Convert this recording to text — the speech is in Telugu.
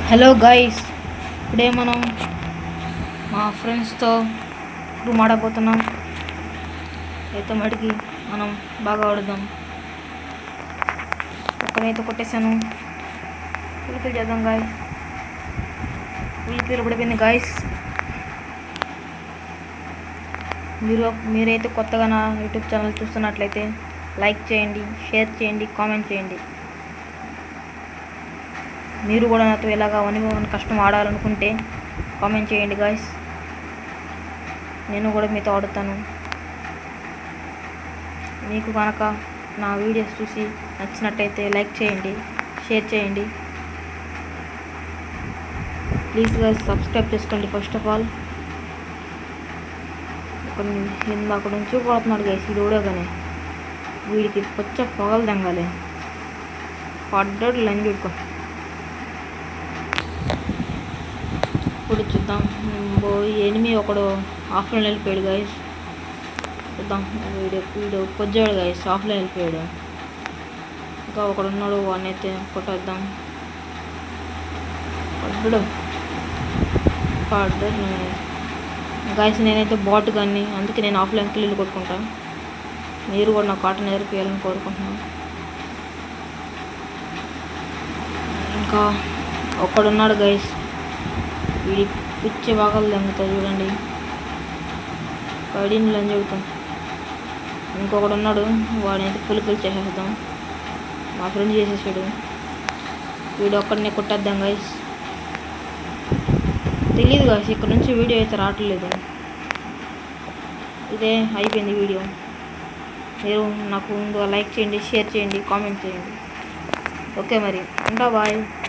హలో గైస్, ఇప్పుడే మనం మా ఫ్రెండ్స్తో రూమ్ ఆడబోతున్నాం. అయితే మటుకి మనం బాగా ఆడుదాం. ఒక్కనైతే కొట్టేశాను. పులిపిలు చేద్దాం గాయస్. పులిపిలు పడిపోయింది గాయస్. మీరైతే కొత్తగా నా యూట్యూబ్ ఛానల్ చూస్తున్నట్లయితే లైక్ చేయండి, షేర్ చేయండి, కామెంట్ చేయండి. మీరు కూడా నాతో ఇలాగా వన్ కష్టం ఆడాలనుకుంటే కామెంట్ చేయండి గాయస్. నేను కూడా మీతో ఆడుతాను. మీకు కనుక నా వీడియోస్ చూసి నచ్చినట్టయితే లైక్ చేయండి, షేర్ చేయండి. ప్లీజ్ గాయస్ సబ్స్క్రైబ్ చేసుకోండి. ఫస్ట్ ఆఫ్ ఆల్ అక్కడ నుంచి పడుతున్నాడు గైస్. ఇది ఓడగానే వీడికి పొచ్చ పొగలు దంగాలి. పడ్డాడు లంజ్ చూడుకో. ఇప్పుడు చూద్దాం. ఎనిమి ఒకడు ఆఫ్లైన్ వెళ్ళిపోయాడు గైస్. చూద్దాం. వీడు పొజ్జాడు గైస్, ఆఫ్లైన్ వెళ్ళిపోయాడు. ఇంకా ఒకడు ఉన్నాడు, వాడిని అయితే కొట్టేద్దాం. పడ్డాడు గైస్. నేనైతే బాట్ కానీ, అందుకే నేను ఆఫ్లైన్కి వెళ్ళి కొట్టుకుంటా. మీరు కూడా నా కాటన్ నేర్పియాలని కోరుకుంటున్నాను. ఇంకా ఒక్కడున్నాడు గైస్, వీడి పిచ్చి భాగాలు దంగుతాయి చూడండి. పడిన లంజ్ చెబుతాం. ఇంకొకడు ఉన్నాడు, వాడైతే పులికలు చేసేద్దాం. మా ఫ్రెండ్ చేసేసాడు. వీడు ఒక్కడిని కొట్టేద్దాం గైస్. తెలీదు గైస్, ఇక్కడ నుంచి వీడియో అయితే రావట్లేదు. ఇదే అయిపోయింది వీడియో. మీరు నాకు ముందుగా లైక్ చేయండి, షేర్ చేయండి, కామెంట్ చేయండి. ఓకే మరి ఉంటా, బాయ్.